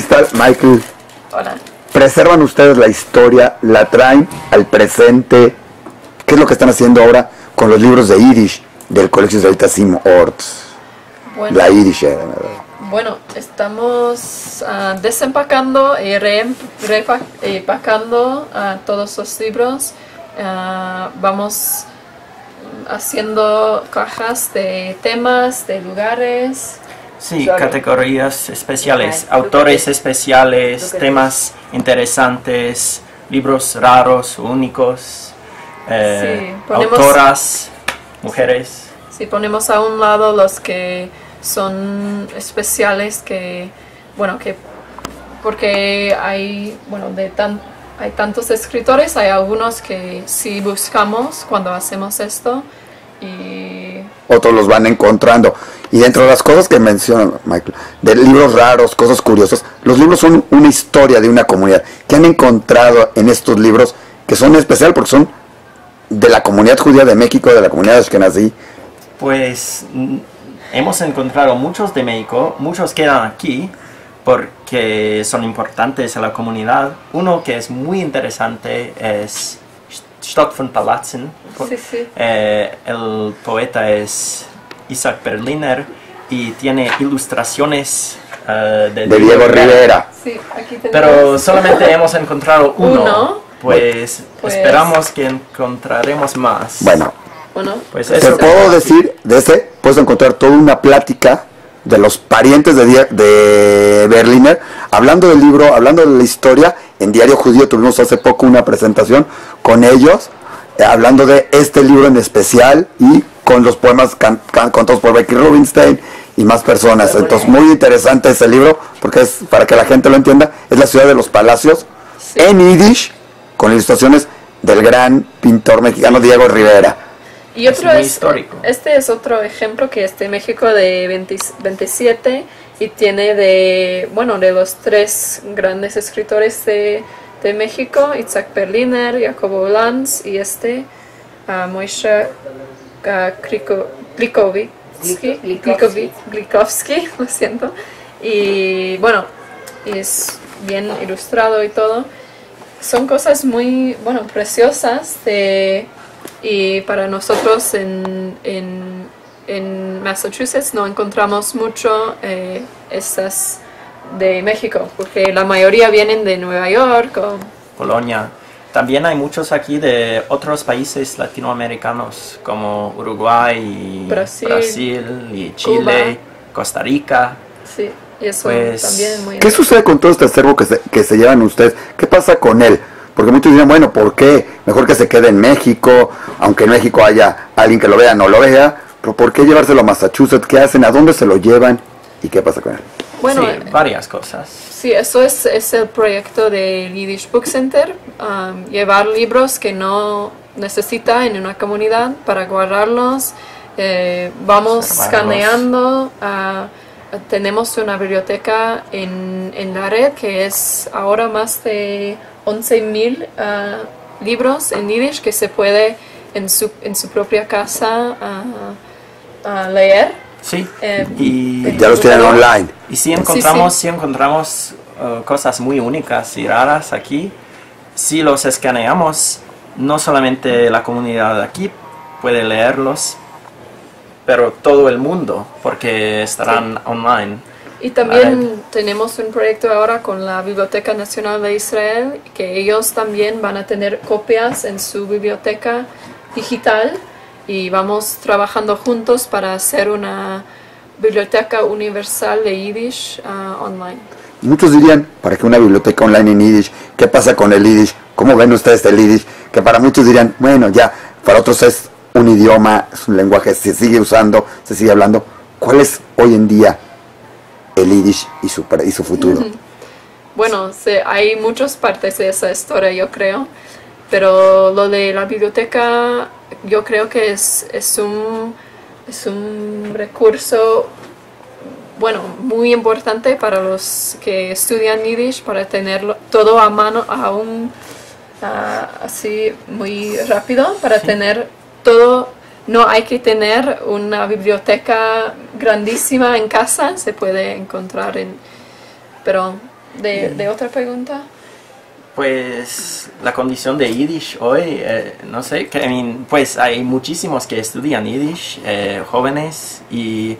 Cristal, Michael. Hola. ¿Preservan ustedes la historia? ¿La traen al presente? ¿Qué es lo que están haciendo ahora con los libros de Yiddish del Colegio Israelita Sim Orts? Bueno, La Yiddish. bueno, estamos desempacando y repacando todos los libros. Vamos haciendo cajas de temas, de lugares. Sí, categorías especiales, autores especiales, temas interesantes, libros raros, únicos, autoras, mujeres. Sí, ponemos a un lado los que son especiales, porque hay, hay tantos escritores, hay algunos que sí buscamos cuando hacemos esto y otros los van encontrando. Y dentro de las cosas que menciona Michael, de libros raros, cosas curiosas, los libros son una historia de una comunidad. ¿Qué han encontrado en estos libros que son especiales porque son de la comunidad judía de México, de la comunidad ashkenazí? Pues hemos encontrado muchos de México, muchos quedan aquí porque son importantes a la comunidad. Uno que es muy interesante es Stadt von Palatzen. Sí. El poeta es Isaac Berliner y tiene ilustraciones de Diego Rivera. Sí, aquí tenemos. Pero solamente hemos encontrado uno. Pues Esperamos que encontraremos más. Bueno, pues te eso. puedo decir, de ese puedes encontrar toda una plática de los parientes de Berliner, hablando del libro, hablando de la historia. En Diario Judío tuvimos hace poco una presentación con ellos, hablando de este libro en especial y con los poemas contados por Becky Rubinstein y más personas. Entonces, muy interesante ese libro, porque es, para que la gente lo entienda, es la ciudad de los palacios, en Yiddish, con ilustraciones del gran pintor mexicano Diego Rivera. Y otro es muy histórico. Este es otro ejemplo que es de México de 27 y tiene de los tres grandes escritores de México, Isaac Berliner, Jacobo Lanz y Moishe Glikovsky, lo siento. Y es bien ilustrado y todo. Son cosas muy preciosas y para nosotros en Massachusetts no encontramos mucho estas de México, porque la mayoría vienen de Nueva York o Polonia. También hay muchos aquí de otros países latinoamericanos como Uruguay, y Brasil y Chile, Cuba, Costa Rica. Sí, y eso también muy. ¿Qué sucede con todo este acervo que se llevan ustedes? ¿Qué pasa con él? Porque muchos dirán, bueno, ¿por qué? Mejor que se quede en México, aunque en México haya alguien que lo vea, no lo vea. Pero ¿por qué llevárselo a Massachusetts? ¿Qué hacen? ¿A dónde se lo llevan? ¿Y qué pasa con él? Bueno, sí, varias cosas. Sí, eso es el proyecto del Yiddish Book Center, llevar libros que no necesita en una comunidad para guardarlos. Vamos escaneando. Tenemos una biblioteca en la red que es ahora más de 11,000 libros en Yiddish que se puede en su propia casa leer. Sí, y ya los tienen online. Y si encontramos cosas muy únicas y raras aquí, si los escaneamos, no solamente la comunidad de aquí puede leerlos, pero todo el mundo, porque estarán online. Y también tenemos un proyecto ahora con la Biblioteca Nacional de Israel, que ellos también van a tener copias en su biblioteca digital y vamos trabajando juntos para hacer una biblioteca universal de Yiddish online. Muchos dirían, ¿para qué una biblioteca online en Yiddish? ¿Qué pasa con el Yiddish? ¿Cómo ven ustedes el Yiddish? Que para muchos dirían, bueno, ya, para otros es un idioma, es un lenguaje, se sigue usando, se sigue hablando. ¿Cuál es hoy en día el Yiddish y su futuro? Bueno, hay muchas partes de esa historia, yo creo, pero lo de la biblioteca yo creo que es un recurso muy importante para los que estudian Yiddish, para tenerlo todo a mano aún así muy rápido, para tener todo. No hay que tener una biblioteca grandísima en casa, se puede encontrar pero de otra pregunta. Pues la condición de Yiddish hoy, no sé, pues hay muchísimos que estudian Yiddish, jóvenes, y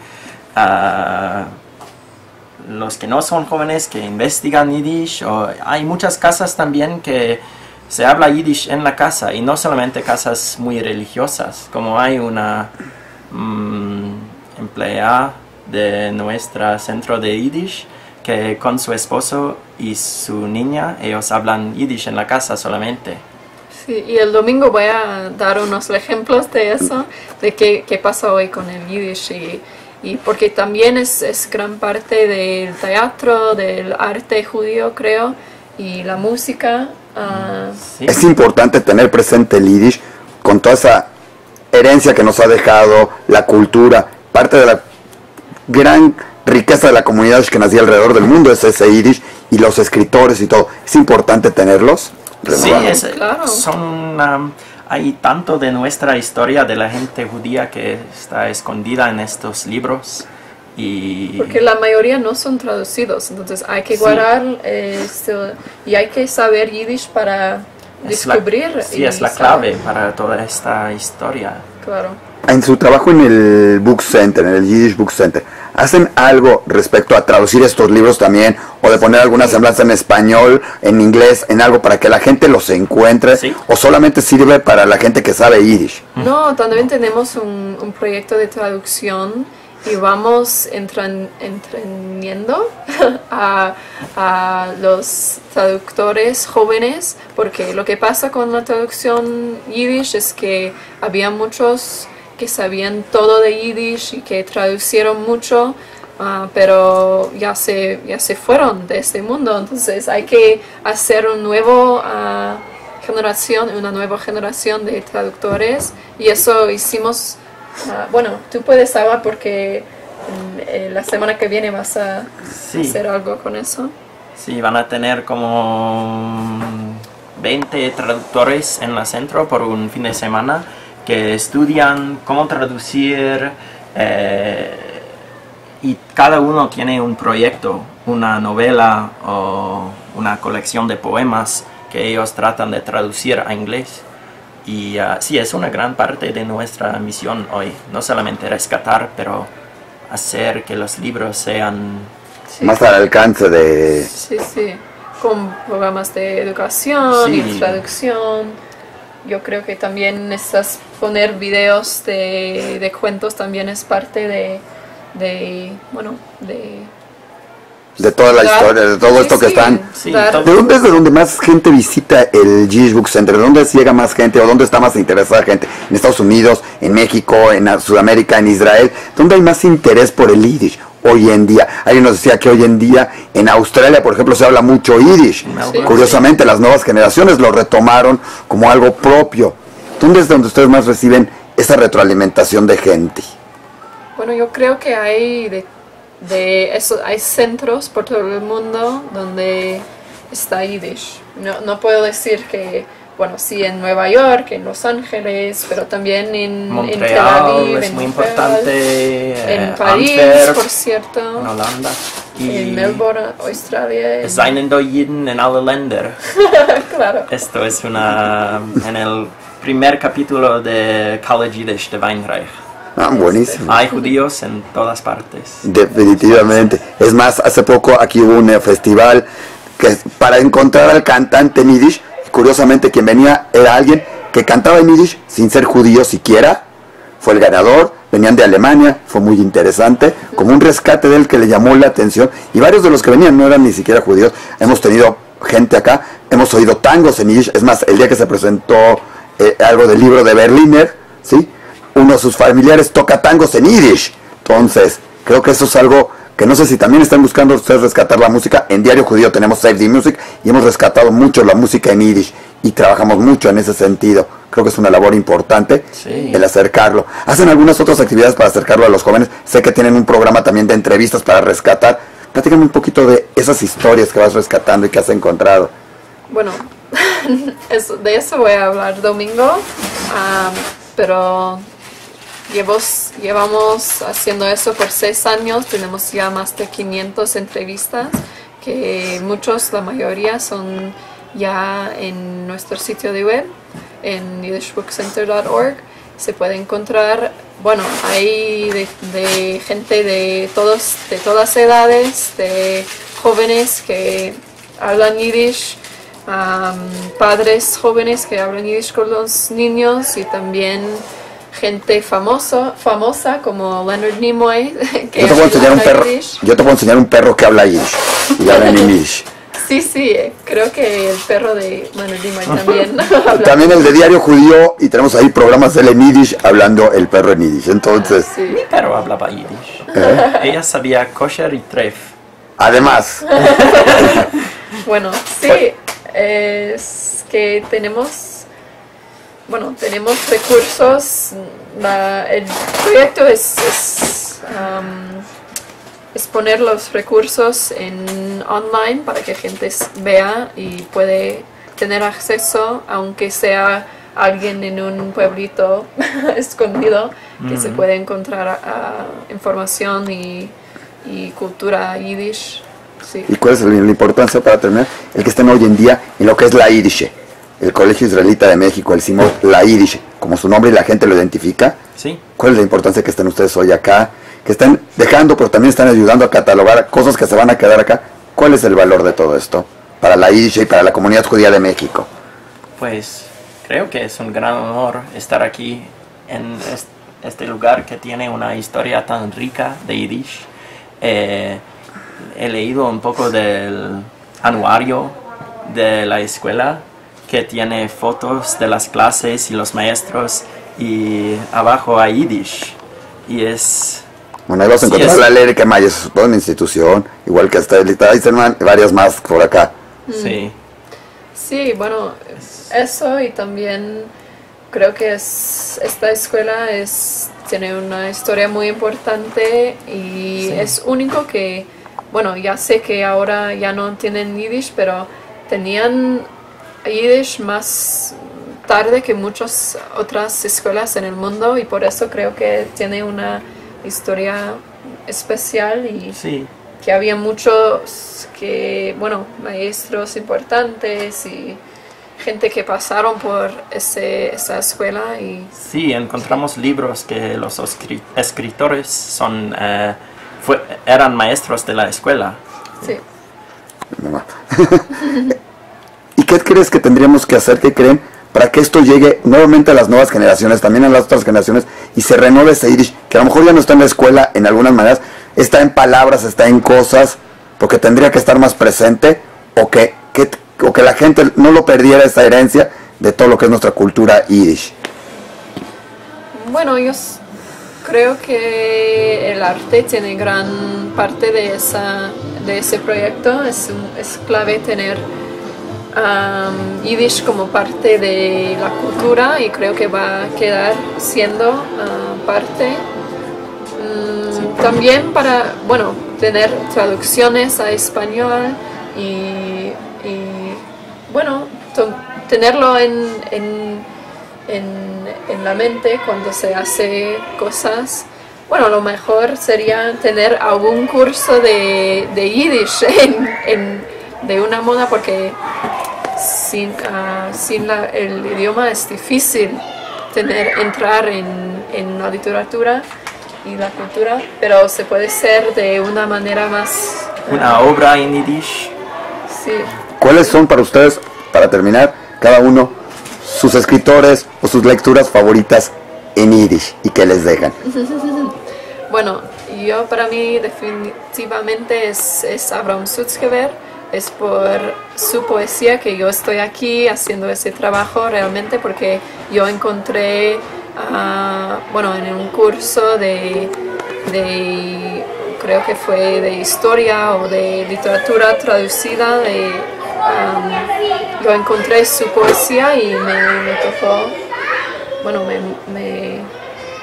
los que no son jóvenes que investigan Yiddish, o hay muchas casas también que se habla Yiddish en la casa, y no solamente casas muy religiosas, como hay una empleada de nuestro centro de Yiddish, que con su esposo y su niña, ellos hablan Yiddish en la casa solamente. Sí, y el domingo voy a dar unos ejemplos de eso, de qué pasa hoy con el Yiddish, y porque también es gran parte del teatro, del arte judío, creo, y la música. Sí. Es importante tener presente el Yiddish con toda esa herencia que nos ha dejado, la cultura, parte de la gran riqueza de la comunidad que nacía alrededor del mundo es ese Yiddish, y los escritores y todo. Es importante tenerlos. Sí, claro. Hay tanto de nuestra historia de la gente judía que está escondida en estos libros. Porque la mayoría no son traducidos, entonces hay que guardar esto, y hay que saber Yiddish para descubrir. Es la clave para toda esta historia. Claro. En su trabajo en el Book Center, en el Yiddish Book Center, ¿hacen algo respecto a traducir estos libros también? ¿O de poner alguna semblanza en español, en inglés, en algo para que la gente los encuentre? Sí. ¿O solamente sirve para la gente que sabe Yiddish? No, también tenemos un proyecto de traducción y vamos entrenando a los traductores jóvenes, porque lo que pasa con la traducción Yiddish es que había muchos que sabían todo de Yiddish y que traducieron mucho, pero ya se fueron de este mundo. Entonces hay que hacer una nueva generación de traductores, y eso hicimos. Bueno, tú puedes hablar porque la semana que viene vas a hacer algo con eso. Sí, van a tener como 20 traductores en el centro por un fin de semana que estudian cómo traducir, y cada uno tiene un proyecto, una novela o una colección de poemas que ellos tratan de traducir a inglés. Y sí, es una gran parte de nuestra misión hoy, no solamente rescatar, pero hacer que los libros sean más al alcance de... Sí, con programas de educación y traducción. Yo creo que también poner videos de cuentos también es parte de toda la historia, de todo esto que están. ¿De dónde es de donde más gente visita el Yiddish Book Center? ¿De dónde llega más gente o dónde está más interesada gente? ¿En Estados Unidos, en México, en Sudamérica, en Israel? ¿Dónde hay más interés por el Yiddish hoy en día? Alguien nos decía que hoy en día en Australia, por ejemplo, se habla mucho Yiddish. Curiosamente, las nuevas generaciones lo retomaron como algo propio. ¿Dónde es donde ustedes más reciben esa retroalimentación de gente? Bueno, yo creo que hay hay centros por todo el mundo donde está Yiddish. No puedo decir que, bueno, sí, en Nueva York, en Los Ángeles, pero también en Montreal, Tel Aviv, es muy importante, en París, Antwerp, por cierto, en Holanda, en Melbourne, Australia. Es seien do Jiden en alle Länder. Claro. Esto es en el primer capítulo de College Yiddish de Weinreich. Buenísimo. Hay judíos en todas partes. Definitivamente. Es más, hace poco aquí hubo un festival que para encontrar al cantante en Yiddish, curiosamente quien venía era alguien que cantaba en Yiddish sin ser judío siquiera. Fue el ganador, venían de Alemania, fue muy interesante, como un rescate de él que le llamó la atención, y varios de los que venían no eran ni siquiera judíos. Hemos tenido gente acá, hemos oído tangos en Yiddish. Es más, el día que se presentó algo del libro de Berliner, ¿sí?, uno de sus familiares toca tangos en Yiddish. Entonces, creo que eso es algo que no sé si también están buscando ustedes rescatar la música. En Diario Judío tenemos Save the Music y hemos rescatado mucho la música en Yiddish y trabajamos mucho en ese sentido. Creo que es una labor importante el acercarlo. ¿Hacen algunas otras actividades para acercarlo a los jóvenes? Sé que tienen un programa también de entrevistas para rescatar. Platícame un poquito de esas historias que vas rescatando y que has encontrado. Bueno, de eso voy a hablar domingo, pero llevamos haciendo eso por 6 años, tenemos ya más de 500 entrevistas que muchos, la mayoría, son ya en nuestro sitio de web, en yiddishbookcenter.org. Se puede encontrar, bueno, hay de gente de todas edades, de jóvenes que hablan yiddish, padres jóvenes que hablan yiddish con los niños, y también gente famosa como Leonard Nimoy, que yo te puedo enseñar un perro que habla yiddish y habla en yiddish. Sí, creo que el perro de Leonard Nimoy también habla. También el de Diario Judío, y tenemos ahí programas de él en yiddish hablando el perro en yiddish. Entonces, sí. Mi perro hablaba yiddish. Ella sabía kosher y treif. Además. Bueno, sí, es que tenemos recursos. El proyecto es poner los recursos en online para que gente vea y puede tener acceso, aunque sea alguien en un pueblito escondido, que se puede encontrar información y cultura yiddish. Sí. ¿Y cuál es la importancia, para terminar, el que estén hoy en día en lo que es la Yiddish? El Colegio Israelita de México, el CIMOR, la Yiddish, como su nombre y la gente lo identifica. Sí. ¿Cuál es la importancia que estén ustedes hoy acá? Que estén dejando, pero también están ayudando a catalogar cosas que se van a quedar acá. ¿Cuál es el valor de todo esto para la Yiddish y para la comunidad judía de México? Pues creo que es un gran honor estar aquí en este lugar que tiene una historia tan rica de Yiddish. He leído un poco del anuario de la escuela, que tiene fotos de las clases y los maestros, y abajo hay Yiddish. Y es... Bueno, ahí vas a encontrar la Lérica Maya, es toda una institución, igual que hasta el Eisenman, varias más por acá. Sí. Sí, bueno, eso, y también creo que esta escuela tiene una historia muy importante, y sí, es único que, bueno, ya sé que ahora ya no tienen Yiddish, pero tenían Yiddish más tarde que muchas otras escuelas en el mundo, y por eso creo que tiene una historia especial, y sí, que había muchos maestros importantes y gente que pasaron por esa escuela. Y sí, encontramos libros que los escritores eran maestros de la escuela. Sí. ¿Y qué crees que tendríamos que hacer, qué creen, para que esto llegue nuevamente a las nuevas generaciones, también a las otras generaciones, y se renueve ese Yiddish, que a lo mejor ya no está en la escuela en algunas maneras, está en palabras, está en cosas, porque tendría que estar más presente, o que la gente no lo perdiera, esa herencia de todo lo que es nuestra cultura Yiddish? Bueno, yo creo que el arte tiene gran parte de ese proyecto. Es clave tener Yiddish como parte de la cultura, y creo que va a quedar siendo parte. También para, tener traducciones a español y tenerlo en la mente cuando se hace cosas. Bueno, lo mejor sería tener algún curso de Yiddish de una moda, porque sin el idioma es difícil entrar en la literatura y la cultura, pero se puede hacer de una manera más... Una obra en Yiddish. Sí. ¿Cuáles son para ustedes, para terminar, cada uno, sus escritores o sus lecturas favoritas en Yiddish, y qué les dejan? Bueno, para mí definitivamente es Abraham Sutzkever. Es por su poesía que yo estoy aquí haciendo ese trabajo realmente, porque yo encontré en un curso de creo que fue de historia o de literatura traducida, yo encontré su poesía y me tocó,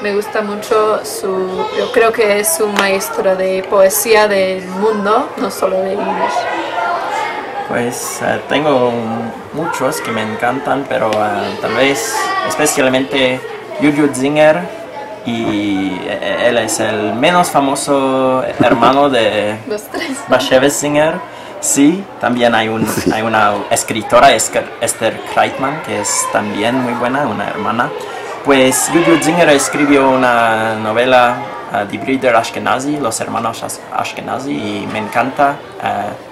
me gusta mucho yo creo que es un maestro de poesía del mundo, no solo de Yiddish. Pues tengo muchos que me encantan, pero tal vez especialmente Julius Zinger, y él es el menos famoso hermano de Bashevis Zinger, Sí, también hay una escritora, Esther Kreitman, que es también muy buena, una hermana. Pues Judith Zinger escribió una novela, Die Brüder Ashkenazi, los hermanos Ashkenazi, y me encanta.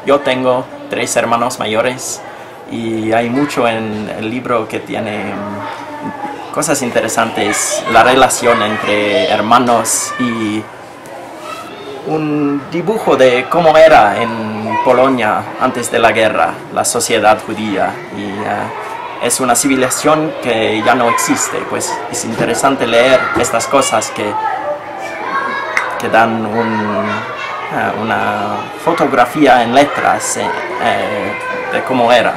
Yo tengo 3 hermanos mayores y hay mucho en el libro que tiene cosas interesantes, la relación entre hermanos y un dibujo de cómo era en Polonia antes de la guerra, la sociedad judía. Y es una civilización que ya no existe, pues es interesante leer estas cosas que dan una fotografía en letras de cómo era.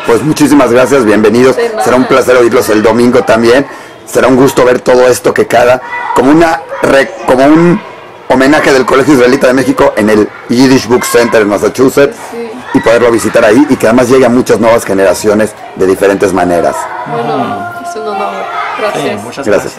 Pues muchísimas gracias, bienvenidos. Será un placer oírlos el domingo también. Será un gusto ver todo esto que queda como un homenaje del Colegio Israelita de México en el Yiddish Book Center en Massachusetts, y poderlo visitar ahí y que además llegue a muchas nuevas generaciones de diferentes maneras. Bueno, es un honor. Gracias. Sí, muchas gracias.